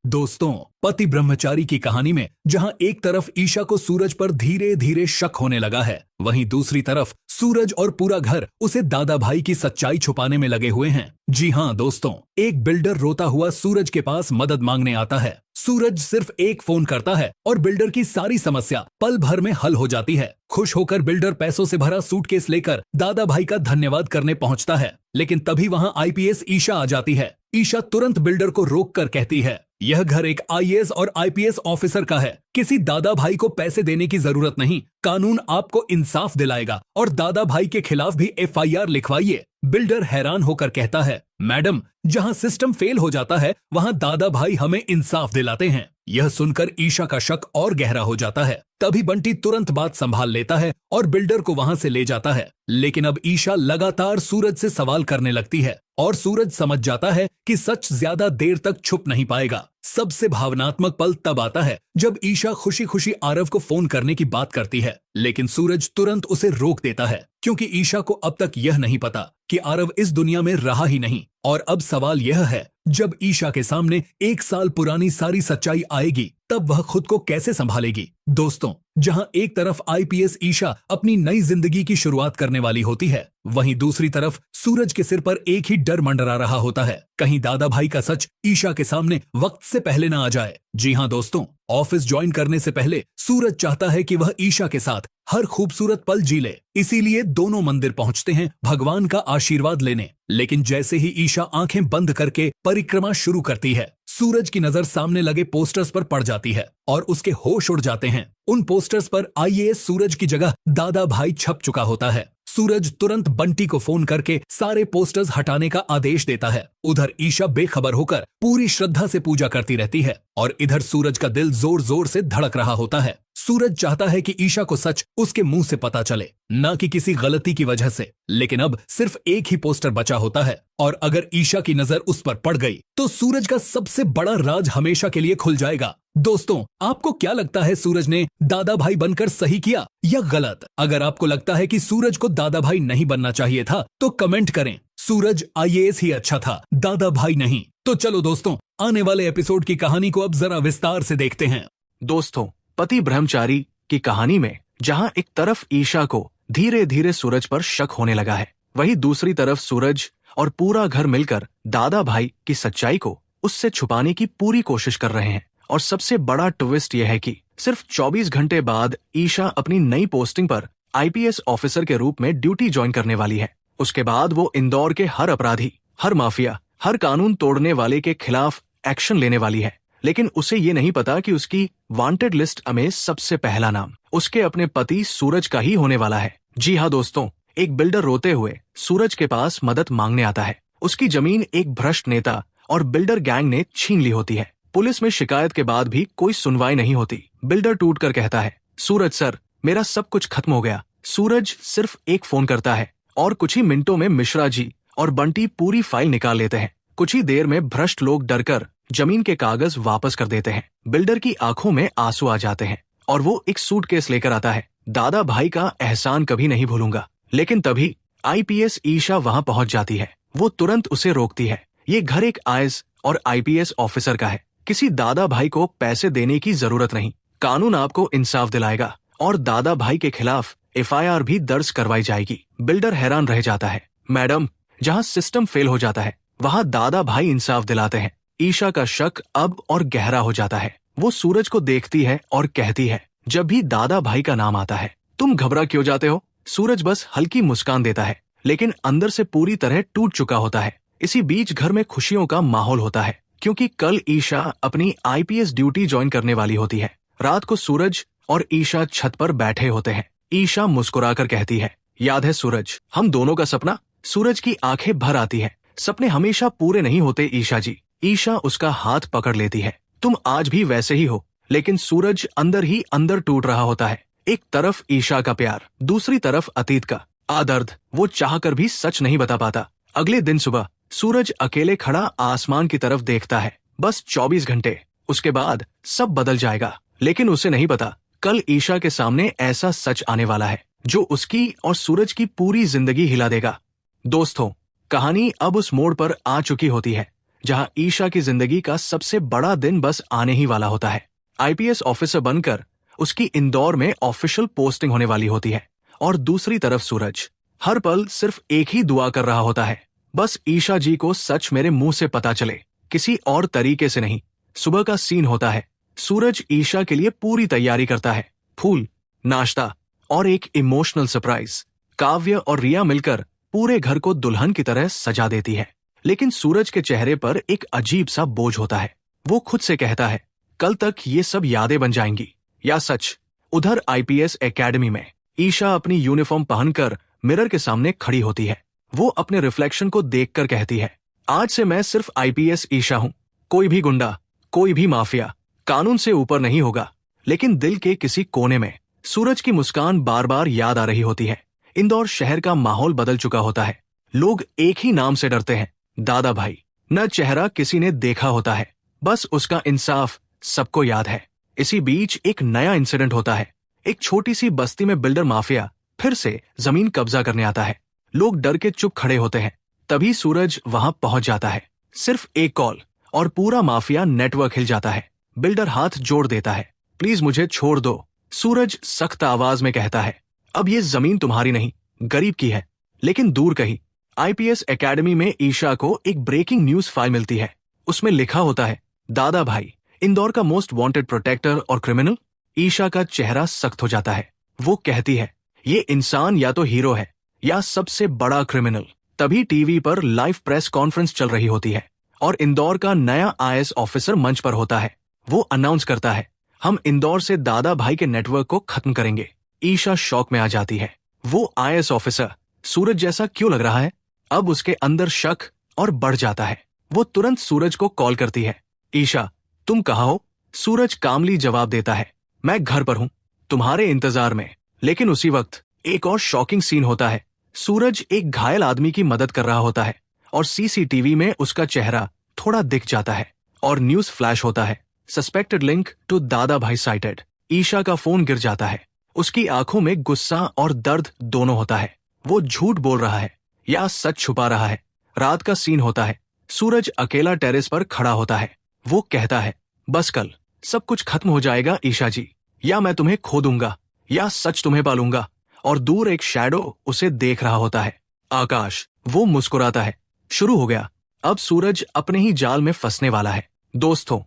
दोस्तों, पति ब्रह्मचारी की कहानी में जहां एक तरफ ईशा को सूरज पर धीरे धीरे शक होने लगा है, वहीं दूसरी तरफ सूरज और पूरा घर उसे दादा भाई की सच्चाई छुपाने में लगे हुए हैं। जी हाँ दोस्तों, एक बिल्डर रोता हुआ सूरज के पास मदद मांगने आता है। सूरज सिर्फ एक फोन करता है और बिल्डर की सारी समस्या पल भर में हल हो जाती है। खुश होकर बिल्डर पैसों से भरा सूटकेस लेकर दादा भाई का धन्यवाद करने पहुंचता है, लेकिन तभी वहां आईपीएस ईशा आ जाती है। ईशा तुरंत बिल्डर को रोककर कहती है, यह घर एक आईएएस और आईपीएस ऑफिसर का है, किसी दादा भाई को पैसे देने की जरूरत नहीं। कानून आपको इंसाफ दिलाएगा और दादा भाई के खिलाफ भी एफआईआर लिखवाइए। बिल्डर हैरान होकर कहता है, मैडम, जहां सिस्टम फेल हो जाता है वहां दादा भाई हमें इंसाफ दिलाते हैं। यह सुनकर ईशा का शक और गहरा हो जाता है। तभी बंटी तुरंत बात संभाल लेता है और बिल्डर को वहां से ले जाता है। लेकिन अब ईशा लगातार सूरज से सवाल करने लगती है और सूरज समझ जाता है कि सच ज्यादा देर तक छुप नहीं पाएगा। सबसे भावनात्मक पल तब आता है जब ईशा खुशी खुशी आरव को फोन करने की बात करती है, लेकिन सूरज तुरंत उसे रोक देता है, क्योंकि ईशा को अब तक यह नहीं पता कि आरव इस दुनिया में रहा ही नहीं। और अब सवाल यह है, जब ईशा के सामने 1 साल पुरानी सारी सच्चाई आएगी तब वह खुद को कैसे संभालेगी। दोस्तों, जहां एक तरफ आईपीएस ईशा अपनी नई जिंदगी की शुरुआत करने वाली होती है, वहीं दूसरी तरफ सूरज के सिर पर एक ही डर मंडरा रहा होता है, कहीं दादा भाई का सच ईशा के सामने वक्त से पहले न आ जाए। जी हाँ दोस्तों, ऑफिस ज्वाइन करने से पहले सूरज चाहता है कि वह ईशा के साथ हर खूबसूरत पल जी ले, इसीलिए दोनों मंदिर पहुंचते हैं भगवान का आशीर्वाद लेने। लेकिन जैसे ही ईशा आंखें बंद करके परिक्रमा शुरू करती है, सूरज की नजर सामने लगे पोस्टर्स पर पड़ जाती है और उसके होश उड़ जाते हैं। उन पोस्टर्स पर आईएएस सूरज की जगह दादा भाई छप चुका होता है। सूरज तुरंत बंटी को फोन करके सारे पोस्टर्स हटाने का आदेश देता है। उधर ईशा बेखबर होकर पूरी श्रद्धा से पूजा करती रहती है और इधर सूरज का दिल जोर जोर से धड़क रहा होता है। सूरज चाहता है कि ईशा को सच उसके मुंह से पता चले, न कि किसी गलती की वजह से। लेकिन अब सिर्फ एक ही पोस्टर बचा होता है और अगर ईशा की नजर उस पर पड़ गई तो सूरज का सबसे बड़ा राज हमेशा के लिए खुल जाएगा। दोस्तों, आपको क्या लगता है, सूरज ने दादा भाई बनकर सही किया या गलत? अगर आपको लगता है कि सूरज को दादा भाई नहीं बनना चाहिए था तो कमेंट करें। सूरज आईएएस ही अच्छा था, दादा भाई नहीं। तो चलो दोस्तों, आने वाले एपिसोड की कहानी को अब जरा विस्तार से देखते हैं। दोस्तों, पति ब्रह्मचारी की कहानी में जहां एक तरफ ईशा को धीरे धीरे सूरज पर शक होने लगा है, वहीं दूसरी तरफ सूरज और पूरा घर मिलकर दादा भाई की सच्चाई को उससे छुपाने की पूरी कोशिश कर रहे हैं। और सबसे बड़ा ट्विस्ट यह है कि सिर्फ 24 घंटे बाद ईशा अपनी नई पोस्टिंग पर आईपीएस ऑफिसर के रूप में ड्यूटी ज्वाइन करने वाली है। उसके बाद वो इंदौर के हर अपराधी, हर माफिया, हर कानून तोड़ने वाले के खिलाफ एक्शन लेने वाली है। लेकिन उसे ये नहीं पता कि उसकी वांटेड लिस्ट में सबसे पहला नाम उसके अपने पति सूरज का ही होने वाला है। जी हाँ दोस्तों, एक बिल्डर रोते हुए सूरज के पास मदद मांगने आता है। उसकी जमीन एक भ्रष्ट नेता और बिल्डर गैंग ने छीन ली होती है। पुलिस में शिकायत के बाद भी कोई सुनवाई नहीं होती। बिल्डर टूटकर कहता है, सूरज सर, मेरा सब कुछ खत्म हो गया। सूरज सिर्फ एक फोन करता है और कुछ ही मिनटों में मिश्रा जी और बंटी पूरी फाइल निकाल लेते हैं। कुछ ही देर में भ्रष्ट लोग डरकर जमीन के कागज वापस कर देते हैं। बिल्डर की आंखों में आंसू आ जाते हैं और वो एक सूटकेस लेकर आता है। दादा भाई का एहसान कभी नहीं भूलूंगा। लेकिन तभी आईपीएस ईशा वहां पहुंच जाती है। वो तुरंत उसे रोकती है। ये घर एक आईएएस और आईपीएस ऑफिसर का है। किसी दादा भाई को पैसे देने की जरूरत नहीं। कानून आपको इंसाफ दिलाएगा और दादा भाई के खिलाफ एफआईआर भी दर्ज करवाई जाएगी। बिल्डर हैरान रह जाता है। मैडम, जहां सिस्टम फेल हो जाता है वहां दादा भाई इंसाफ दिलाते हैं। ईशा का शक अब और गहरा हो जाता है। वो सूरज को देखती है और कहती है, जब भी दादा भाई का नाम आता है तुम घबरा क्यों जाते हो? सूरज बस हल्की मुस्कान देता है, लेकिन अंदर से पूरी तरह टूट चुका होता है। इसी बीच घर में खुशियों का माहौल होता है, क्योंकि कल ईशा अपनी आईपीएस ड्यूटी ज्वाइन करने वाली होती है। रात को सूरज और ईशा छत पर बैठे होते हैं। ईशा मुस्कुराकर कहती है, याद है सूरज, हम दोनों का सपना? सूरज की आंखें भर आती है। सपने हमेशा पूरे नहीं होते ईशा जी। ईशा उसका हाथ पकड़ लेती है। तुम आज भी वैसे ही हो। लेकिन सूरज अंदर ही अंदर टूट रहा होता है। एक तरफ ईशा का प्यार, दूसरी तरफ अतीत का दर्द। वो चाहकर भी सच नहीं बता पाता। अगले दिन सुबह सूरज अकेले खड़ा आसमान की तरफ देखता है। बस 24 घंटे, उसके बाद सब बदल जाएगा। लेकिन उसे नहीं पता, कल ईशा के सामने ऐसा सच आने वाला है जो उसकी और सूरज की पूरी जिंदगी हिला देगा। दोस्तों, कहानी अब उस मोड़ पर आ चुकी होती है जहां ईशा की जिंदगी का सबसे बड़ा दिन बस आने ही वाला होता है। आईपीएस ऑफिसर बनकर उसकी इंदौर में ऑफिशियल पोस्टिंग होने वाली होती है और दूसरी तरफ सूरज हर पल सिर्फ एक ही दुआ कर रहा होता है, बस ईशा जी को सच मेरे मुंह से पता चले, किसी और तरीके से नहीं। सुबह का सीन होता है। सूरज ईशा के लिए पूरी तैयारी करता है। फूल, नाश्ता और एक इमोशनल सरप्राइज। काव्य और रिया मिलकर पूरे घर को दुल्हन की तरह सजा देती है। लेकिन सूरज के चेहरे पर एक अजीब सा बोझ होता है। वो खुद से कहता है, कल तक ये सब यादें बन जाएंगी। या सच? उधर आईपीएस एकेडमी में ईशा अपनी यूनिफॉर्म पहनकर मिरर के सामने खड़ी होती है। वो अपने रिफ्लेक्शन को देखकर कहती है, आज से मैं सिर्फ आईपीएस ईशा हूं। कोई भी गुंडा, कोई भी माफिया कानून से ऊपर नहीं होगा। लेकिन दिल के किसी कोने में सूरज की मुस्कान बार बार याद आ रही होती है। इंदौर शहर का माहौल बदल चुका होता है। लोग एक ही नाम से डरते हैं, दादा भाई। न चेहरा किसी ने देखा होता है, बस उसका इंसाफ सबको याद है। इसी बीच एक नया इंसिडेंट होता है। एक छोटी सी बस्ती में बिल्डर माफिया फिर से जमीन कब्जा करने आता है। लोग डर के चुप खड़े होते हैं। तभी सूरज वहां पहुंच जाता है। सिर्फ एक कॉल और पूरा माफिया नेटवर्क हिल जाता है। बिल्डर हाथ जोड़ देता है, प्लीज मुझे छोड़ दो। सूरज सख्त आवाज में कहता है, अब ये जमीन तुम्हारी नहीं, गरीब की है। लेकिन दूर कहीं आईपीएस एकेडमी में ईशा को एक ब्रेकिंग न्यूज फाइल मिलती है। उसमें लिखा होता है, दादा भाई इंदौर का मोस्ट वांटेड प्रोटेक्टर और क्रिमिनल। ईशा का चेहरा सख्त हो जाता है। वो कहती है, ये इंसान या तो हीरो है या सबसे बड़ा क्रिमिनल। तभी टीवी पर लाइव प्रेस कॉन्फ्रेंस चल रही होती है और इंदौर का नया आईएएस ऑफिसर मंच पर होता है। वो अनाउंस करता है, हम इंदौर से दादा भाई के नेटवर्क को खत्म करेंगे। ईशा शॉक में आ जाती है। वो आईएएस ऑफिसर सूरज जैसा क्यों लग रहा है? अब उसके अंदर शक और बढ़ जाता है। वो तुरंत सूरज को कॉल करती है, ईशा तुम कहाँ हो? सूरज कामली जवाब देता है, मैं घर पर हूं, तुम्हारे इंतजार में। लेकिन उसी वक्त एक और शॉकिंग सीन होता है। सूरज एक घायल आदमी की मदद कर रहा होता है और सीसीटीवी में उसका चेहरा थोड़ा दिख जाता है और न्यूज फ्लैश होता है, सस्पेक्टेड लिंक टू दादा भाई साइटेड। ईशा का फोन गिर जाता है। उसकी आंखों में गुस्सा और दर्द दोनों होता है। वो झूठ बोल रहा है या सच छुपा रहा है। रात का सीन होता है। सूरज अकेला टेरेस पर खड़ा होता है। वो कहता है, बस कल सब कुछ खत्म हो जाएगा ईशा जी, या मैं तुम्हें खो दूंगा या सच तुम्हें पालूंगा। और दूर एक शैडो उसे देख रहा होता है, आकाश। वो मुस्कुराता है, शुरू हो गया। अब सूरज अपने ही जाल में फंसने वाला है। दोस्तों,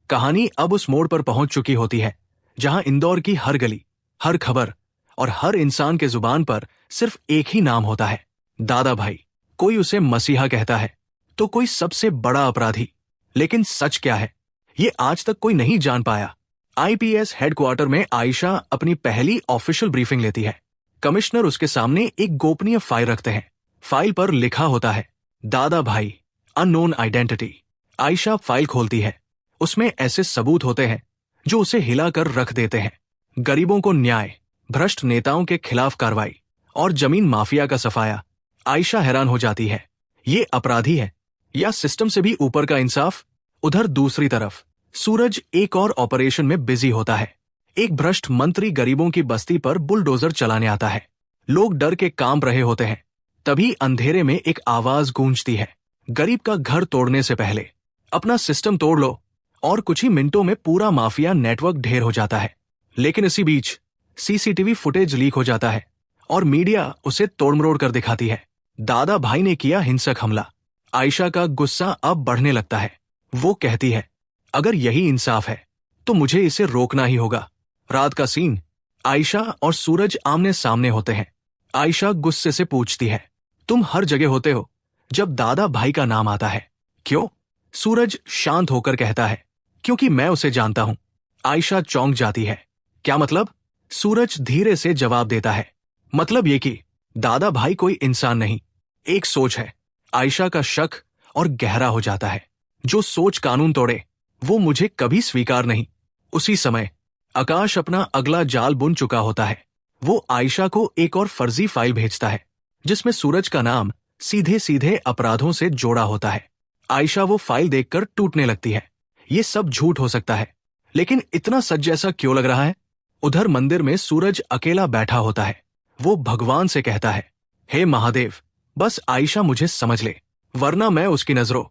कहानी अब उस मोड़ पर पहुंच चुकी होती है जहां इंदौर की हर गली, हर खबर और हर इंसान के जुबान पर सिर्फ एक ही नाम होता है, दादा भाई। कोई उसे मसीहा कहता है तो कोई सबसे बड़ा अपराधी। लेकिन सच क्या है, ये आज तक कोई नहीं जान पाया। आईपीएस हेडक्वार्टर में आयशा अपनी पहली ऑफिशियल ब्रीफिंग लेती है। कमिश्नर उसके सामने एक गोपनीय फाइल रखते हैं। फाइल पर लिखा होता है, दादा भाई अननोन आइडेंटिटी। आयशा फाइल खोलती है। उसमें ऐसे सबूत होते हैं जो उसे हिलाकर रख देते हैं। गरीबों को न्याय, भ्रष्ट नेताओं के खिलाफ कार्रवाई और जमीन माफिया का सफाया। आयशा हैरान हो जाती है, ये अपराधी है या सिस्टम से भी ऊपर का इंसाफ? उधर दूसरी तरफ सूरज एक और ऑपरेशन में बिजी होता है। एक भ्रष्ट मंत्री गरीबों की बस्ती पर बुलडोजर चलाने आता है। लोग डर के कांप रहे होते हैं। तभी अंधेरे में एक आवाज गूंजती है, गरीब का घर तोड़ने से पहले अपना सिस्टम तोड़ लो। और कुछ ही मिनटों में पूरा माफिया नेटवर्क ढेर हो जाता है। लेकिन इसी बीच सीसीटीवी फुटेज लीक हो जाता है और मीडिया उसे तोड़मरोड़ कर दिखाती है। दादा भाई ने किया हिंसक हमला। आयशा का गुस्सा अब बढ़ने लगता है। वो कहती है, अगर यही इंसाफ है तो मुझे इसे रोकना ही होगा। रात का सीन, आयशा और सूरज आमने सामने होते हैं। आयशा गुस्से से पूछती है, तुम हर जगह होते हो जब दादा भाई का नाम आता है, क्यों? सूरज शांत होकर कहता है, क्योंकि मैं उसे जानता हूं। आयशा चौंक जाती है, क्या मतलब? सूरज धीरे से जवाब देता है, मतलब ये कि दादा भाई कोई इंसान नहीं, एक सोच है। आयशा का शक और गहरा हो जाता है। जो सोच कानून तोड़े वो मुझे कभी स्वीकार नहीं। उसी समय आकाश अपना अगला जाल बुन चुका होता है। वो आयशा को एक और फर्जी फाइल भेजता है जिसमें सूरज का नाम सीधे सीधे अपराधों से जोड़ा होता है। आयशा वो फाइल देखकर टूटने लगती है। ये सब झूठ हो सकता है, लेकिन इतना सच जैसा क्यों लग रहा है? उधर मंदिर में सूरज अकेला बैठा होता है। वो भगवान से कहता है, हे महादेव, बस आयशा मुझे समझ ले, वरना मैं उसकी नजरों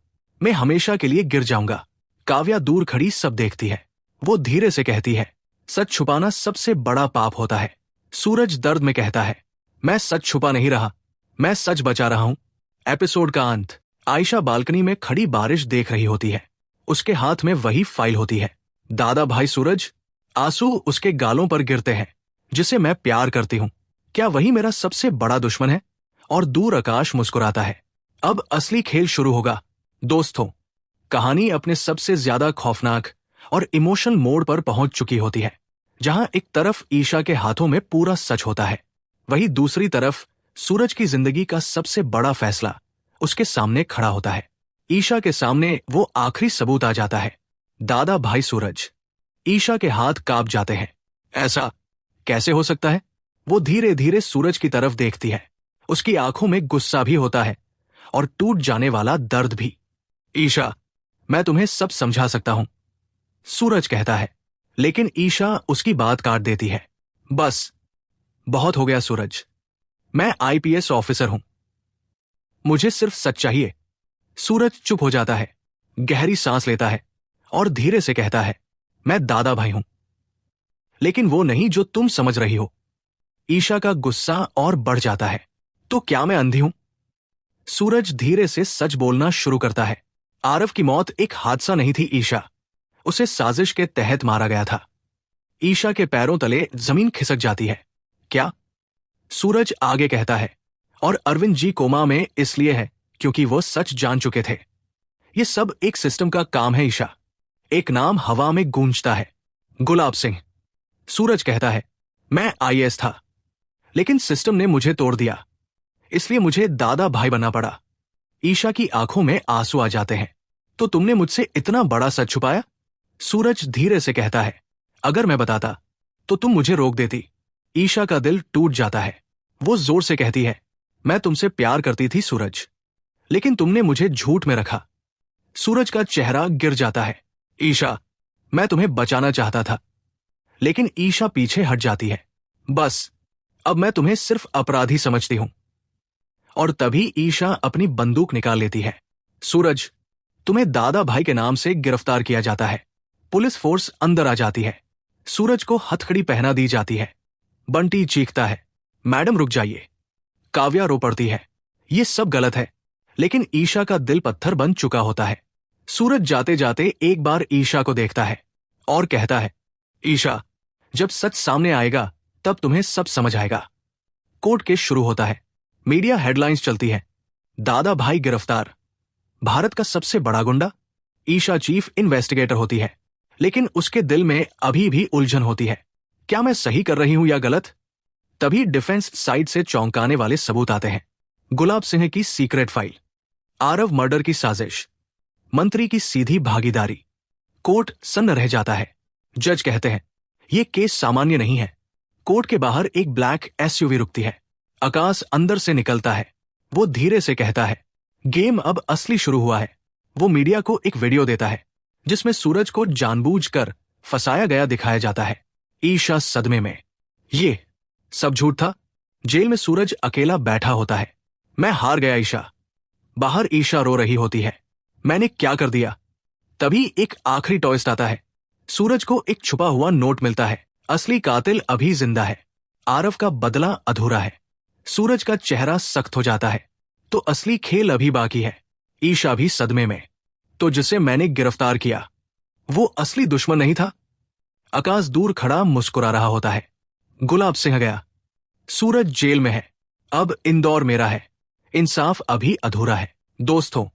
मैं हमेशा के लिए गिर जाऊंगा। काव्या दूर खड़ी सब देखती है। वो धीरे से कहती है, सच छुपाना सबसे बड़ा पाप होता है। सूरज दर्द में कहता है, मैं सच छुपा नहीं रहा, मैं सच बचा रहा हूं। एपिसोड का अंत। आयशा बालकनी में खड़ी बारिश देख रही होती है। उसके हाथ में वही फाइल होती है। दादा भाई सूरज। आंसू उसके गालों पर गिरते हैं। जिसे मैं प्यार करती हूं, क्या वही मेरा सबसे बड़ा दुश्मन है? और दूर आकाश मुस्कुराता है। अब असली खेल शुरू होगा। दोस्तों, कहानी अपने सबसे ज्यादा खौफनाक और इमोशनल मोड़ पर पहुंच चुकी होती है, जहां एक तरफ ईशा के हाथों में पूरा सच होता है, वहीं दूसरी तरफ सूरज की जिंदगी का सबसे बड़ा फैसला उसके सामने खड़ा होता है। ईशा के सामने वो आखिरी सबूत आ जाता है। दादा भाई सूरज। ईशा के हाथ कांप जाते हैं। ऐसा कैसे हो सकता है? वो धीरे धीरे सूरज की तरफ देखती है। उसकी आंखों में गुस्सा भी होता है और टूट जाने वाला दर्द भी। ईशा, मैं तुम्हें सब समझा सकता हूं, सूरज कहता है। लेकिन ईशा उसकी बात काट देती है। बस, बहुत हो गया सूरज। मैं आईपीएस ऑफिसर हूं, मुझे सिर्फ सच चाहिए। सूरज चुप हो जाता है, गहरी सांस लेता है और धीरे से कहता है, मैं दादा भाई हूं, लेकिन वो नहीं जो तुम समझ रही हो। ईशा का गुस्सा और बढ़ जाता है। तो क्या मैं अंधी हूं? सूरज धीरे से सच बोलना शुरू करता है। आरव की मौत एक हादसा नहीं थी ईशा, उसे साजिश के तहत मारा गया था। ईशा के पैरों तले जमीन खिसक जाती है। क्या? सूरज आगे कहता है, और अरविंद जी कोमा में इसलिए है क्योंकि वो सच जान चुके थे। ये सब एक सिस्टम का काम है ईशा। एक नाम हवा में गूंजता है, गुलाब सिंह। सूरज कहता है, मैं आईएएस था, लेकिन सिस्टम ने मुझे तोड़ दिया, इसलिए मुझे दादा भाई बनना पड़ा। ईशा की आंखों में आंसू आ जाते हैं। तो तुमने मुझसे इतना बड़ा सच छुपाया? सूरज धीरे से कहता है, अगर मैं बताता तो तुम मुझे रोक देती। ईशा का दिल टूट जाता है। वो जोर से कहती है, मैं तुमसे प्यार करती थी सूरज, लेकिन तुमने मुझे झूठ में रखा। सूरज का चेहरा गिर जाता है। ईशा, मैं तुम्हें बचाना चाहता था। लेकिन ईशा पीछे हट जाती है। बस, अब मैं तुम्हें सिर्फ अपराधी समझती हूं। और तभी ईशा अपनी बंदूक निकाल लेती है। सूरज, तुम्हें दादा भाई के नाम से गिरफ्तार किया जाता है। पुलिस फोर्स अंदर आ जाती है। सूरज को हथकड़ी पहना दी जाती है। बंटी चीखता है, मैडम रुक जाइए। काव्या रो पड़ती है, ये सब गलत है। लेकिन ईशा का दिल पत्थर बन चुका होता है। सूरज जाते जाते एक बार ईशा को देखता है और कहता है, ईशा, जब सच सामने आएगा तब तुम्हें सब समझ आएगा। कोर्ट केस शुरू होता है। मीडिया हेडलाइंस चलती है, दादा भाई गिरफ्तार, भारत का सबसे बड़ा गुंडा। ईशा चीफ इन्वेस्टिगेटर होती है, लेकिन उसके दिल में अभी भी उलझन होती है। क्या मैं सही कर रही हूं या गलत? तभी डिफेंस साइड से चौंकाने वाले सबूत आते हैं। गुलाब सिंह की सीक्रेट फाइल, आरव मर्डर की साजिश, मंत्री की सीधी भागीदारी। कोर्ट सन्न रह जाता है। जज कहते हैं, यह केस सामान्य नहीं है। कोर्ट के बाहर एक ब्लैक एसयूवी रुकती है। आकाश अंदर से निकलता है। वो धीरे से कहता है, गेम अब असली शुरू हुआ है। वो मीडिया को एक वीडियो देता है जिसमें सूरज को जानबूझकर फंसाया गया दिखाया जाता है। ईशा सदमे में, ये सब झूठ था। जेल में सूरज अकेला बैठा होता है। मैं हार गया ईशा। बाहर ईशा रो रही होती है, मैंने क्या कर दिया? तभी एक आखिरी ट्विस्ट आता है। सूरज को एक छुपा हुआ नोट मिलता है। असली कातिल अभी जिंदा है, आरव का बदला अधूरा है। सूरज का चेहरा सख्त हो जाता है। तो असली खेल अभी बाकी है। ईशा भी सदमे में। तो जिसे मैंने गिरफ्तार किया, वो असली दुश्मन नहीं था। आकाश दूर खड़ा मुस्कुरा रहा होता है। गुलाब सिंह गया, सूरज जेल में है, अब इंदौर मेरा है। इंसाफ अभी अधूरा है। दोस्तों,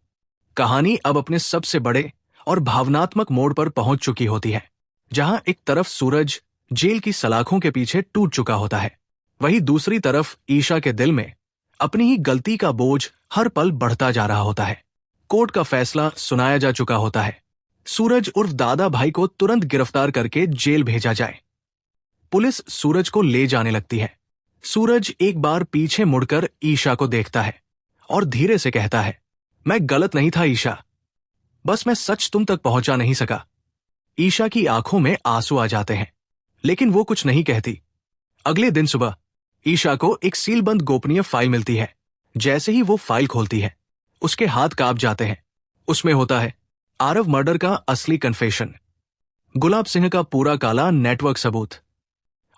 कहानी अब अपने सबसे बड़े और भावनात्मक मोड़ पर पहुंच चुकी होती है, जहां एक तरफ सूरज जेल की सलाखों के पीछे टूट चुका होता है, वहीं दूसरी तरफ ईशा के दिल में अपनी ही गलती का बोझ हर पल बढ़ता जा रहा होता है। कोर्ट का फैसला सुनाया जा चुका होता है। सूरज उर्फ दादा भाई को तुरंत गिरफ्तार करके जेल भेजा जाए। पुलिस सूरज को ले जाने लगती है। सूरज एक बार पीछे मुड़कर ईशा को देखता है और धीरे से कहता है, मैं गलत नहीं था ईशा, बस मैं सच तुम तक पहुंचा नहीं सका। ईशा की आंखों में आंसू आ जाते हैं, लेकिन वो कुछ नहीं कहती। अगले दिन सुबह ईशा को एक सीलबंद गोपनीय फाइल मिलती है। जैसे ही वो फाइल खोलती है, उसके हाथ कांप जाते हैं। उसमें होता है आरव मर्डर का असली कन्फेशन, गुलाब सिंह का पूरा काला नेटवर्क सबूत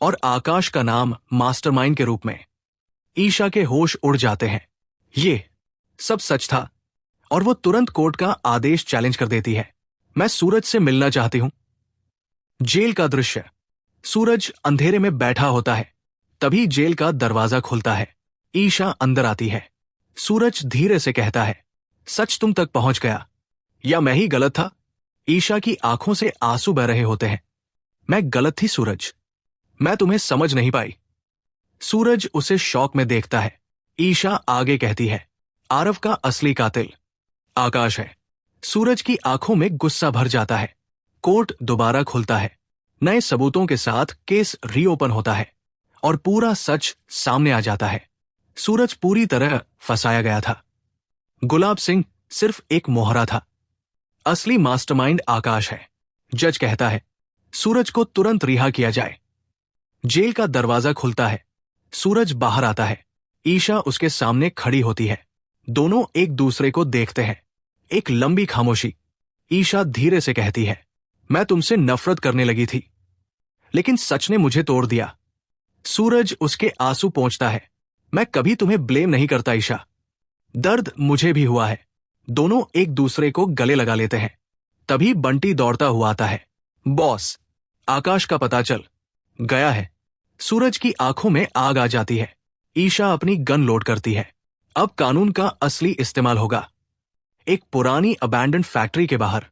और आकाश का नाम मास्टरमाइंड के रूप में। ईशा के होश उड़ जाते हैं। ये सब सच था और वो तुरंत कोर्ट का आदेश चैलेंज कर देती है। मैं सूरज से मिलना चाहती हूं। जेल का दृश्य। सूरज अंधेरे में बैठा होता है। तभी जेल का दरवाजा खुलता है। ईशा अंदर आती है। सूरज धीरे से कहता है, सच तुम तक पहुंच गया या मैं ही गलत था? ईशा की आंखों से आंसू बह रहे होते हैं। मैं गलत थी सूरज, मैं तुम्हें समझ नहीं पाई। सूरज उसे शौक में देखता है। ईशा आगे कहती है, आरव का असली कातिल आकाश है। सूरज की आंखों में गुस्सा भर जाता है। कोर्ट दोबारा खुलता है। नए सबूतों के साथ केस रीओपन होता है और पूरा सच सामने आ जाता है। सूरज पूरी तरह फंसाया गया था। गुलाब सिंह सिर्फ एक मोहरा था। असली मास्टरमाइंड आकाश है। जज कहता है, सूरज को तुरंत रिहा किया जाए। जेल का दरवाजा खुलता है। सूरज बाहर आता है। ईशा उसके सामने खड़ी होती है। दोनों एक दूसरे को देखते हैं। एक लंबी खामोशी। ईशा धीरे से कहती है, मैं तुमसे नफरत करने लगी थी, लेकिन सच ने मुझे तोड़ दिया। सूरज उसके आंसू पोंछता है। मैं कभी तुम्हें ब्लेम नहीं करता ईशा, दर्द मुझे भी हुआ है। दोनों एक दूसरे को गले लगा लेते हैं। तभी बंटी दौड़ता हुआ आता है। बॉस, आकाश का पता चल गया है। सूरज की आंखों में आग आ जाती है। ईशा अपनी गन लोड करती है। अब कानून का असली इस्तेमाल होगा। एक पुरानी अबैंडन फैक्ट्री के बाहर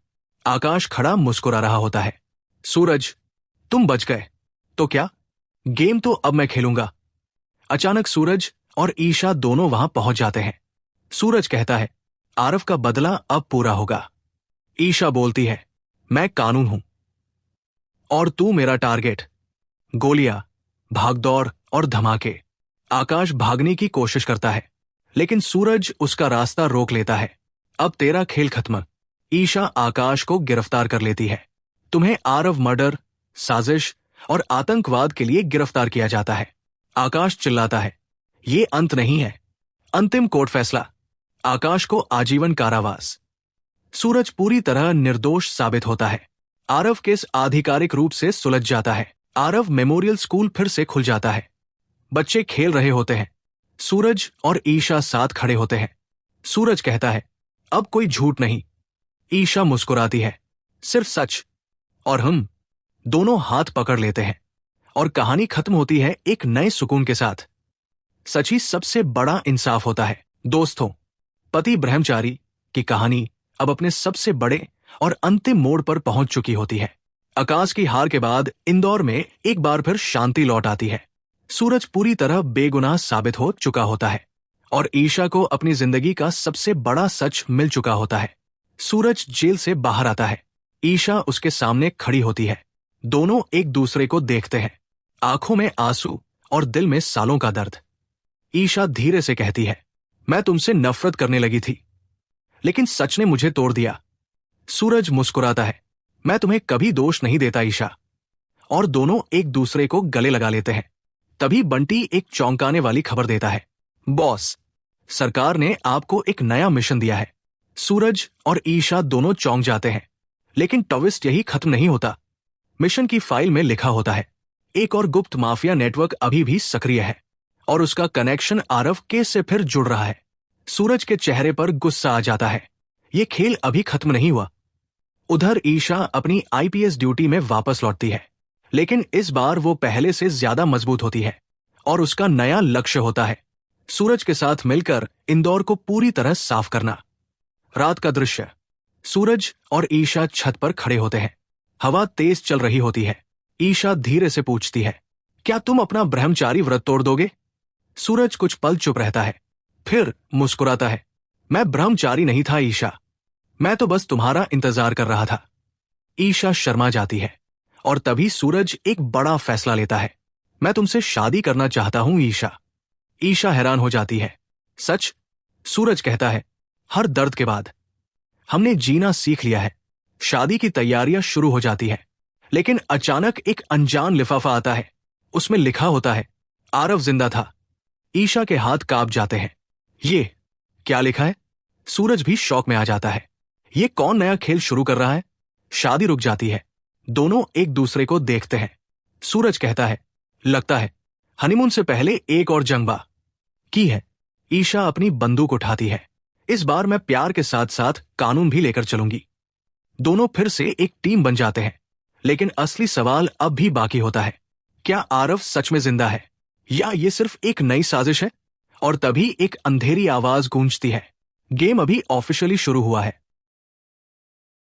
आकाश खड़ा मुस्कुरा रहा होता है। सूरज, तुम बच गए तो क्या? गेम तो अब मैं खेलूंगा। अचानक सूरज और ईशा दोनों वहां पहुंच जाते हैं। सूरज कहता है, आरव का बदला अब पूरा होगा। ईशा बोलती है, मैं कानून हूं और तू मेरा टारगेट। गोलियां, भागदौड़ और धमाके। आकाश भागने की कोशिश करता है, लेकिन सूरज उसका रास्ता रोक लेता है। अब तेरा खेल खत्म। ईशा आकाश को गिरफ्तार कर लेती है। तुम्हें आरव मर्डर, साजिश और आतंकवाद के लिए गिरफ्तार किया जाता है। आकाश चिल्लाता है, ये अंत नहीं है। अंतिम कोर्ट फैसला, आकाश को आजीवन कारावास। सूरज पूरी तरह निर्दोष साबित होता है। आरव केस आधिकारिक रूप से सुलझ जाता है। आरव मेमोरियल स्कूल फिर से खुल जाता है। बच्चे खेल रहे होते हैं। सूरज और ईशा साथ खड़े होते हैं। सूरज कहता है, अब कोई झूठ नहीं। ईशा मुस्कुराती है, सिर्फ सच। और हम दोनों हाथ पकड़ लेते हैं और कहानी खत्म होती है एक नए सुकून के साथ। सच ही सबसे बड़ा इंसाफ होता है। दोस्तों, पति ब्रह्मचारी की कहानी अब अपने सबसे बड़े और अंतिम मोड़ पर पहुंच चुकी होती है। आकाश की हार के बाद इंदौर में एक बार फिर शांति लौट आती है। सूरज पूरी तरह बेगुनाह साबित हो चुका होता है और ईशा को अपनी जिंदगी का सबसे बड़ा सच मिल चुका होता है। सूरज जेल से बाहर आता है। ईशा उसके सामने खड़ी होती है। दोनों एक दूसरे को देखते हैं, आंखों में आंसू और दिल में सालों का दर्द। ईशा धीरे से कहती है, मैं तुमसे नफरत करने लगी थी, लेकिन सच ने मुझे तोड़ दिया। सूरज मुस्कुराता है, मैं तुम्हें कभी दोष नहीं देता ईशा। और दोनों एक दूसरे को गले लगा लेते हैं। तभी बंटी एक चौंकाने वाली खबर देता है, बॉस, सरकार ने आपको एक नया मिशन दिया है। सूरज और ईशा दोनों चौंक जाते हैं, लेकिन ट्विस्ट यही खत्म नहीं होता। मिशन की फाइल में लिखा होता है, एक और गुप्त माफिया नेटवर्क अभी भी सक्रिय है और उसका कनेक्शन आरव केस से फिर जुड़ रहा है। सूरज के चेहरे पर गुस्सा आ जाता है। ये खेल अभी खत्म नहीं हुआ। उधर ईशा अपनी आईपीएस ड्यूटी में वापस लौटती है, लेकिन इस बार वो पहले से ज्यादा मजबूत होती है और उसका नया लक्ष्य होता है सूरज के साथ मिलकर इंदौर को पूरी तरह साफ करना। रात का दृश्य। सूरज और ईशा छत पर खड़े होते हैं। हवा तेज चल रही होती है। ईशा धीरे से पूछती है, क्या तुम अपना ब्रह्मचारी व्रत तोड़ दोगे? सूरज कुछ पल चुप रहता है, फिर मुस्कुराता है, मैं ब्रह्मचारी नहीं था ईशा, मैं तो बस तुम्हारा इंतजार कर रहा था। ईशा शर्मा जाती है और तभी सूरज एक बड़ा फैसला लेता है, मैं तुमसे शादी करना चाहता हूं ईशा। ईशा हैरान हो जाती है, सच? सूरज कहता है, हर दर्द के बाद हमने जीना सीख लिया है। शादी की तैयारियां शुरू हो जाती है, लेकिन अचानक एक अनजान लिफाफा आता है। उसमें लिखा होता है, आरव जिंदा था। ईशा के हाथ कांप जाते हैं। ये क्या लिखा है? सूरज भी शौक में आ जाता है। ये कौन नया खेल शुरू कर रहा है? शादी रुक जाती है। दोनों एक दूसरे को देखते हैं। सूरज कहता है, लगता है हनीमून से पहले एक और जंगबा की है। ईशा अपनी बंदूक उठाती है। इस बार मैं प्यार के साथ साथ कानून भी लेकर चलूंगी। दोनों फिर से एक टीम बन जाते हैं। लेकिन असली सवाल अब भी बाकी होता है, क्या आरव सच में जिंदा है या ये सिर्फ एक नई साजिश है? और तभी एक अंधेरी आवाज गूंजती है। गेम अभी ऑफिशियली शुरू हुआ है।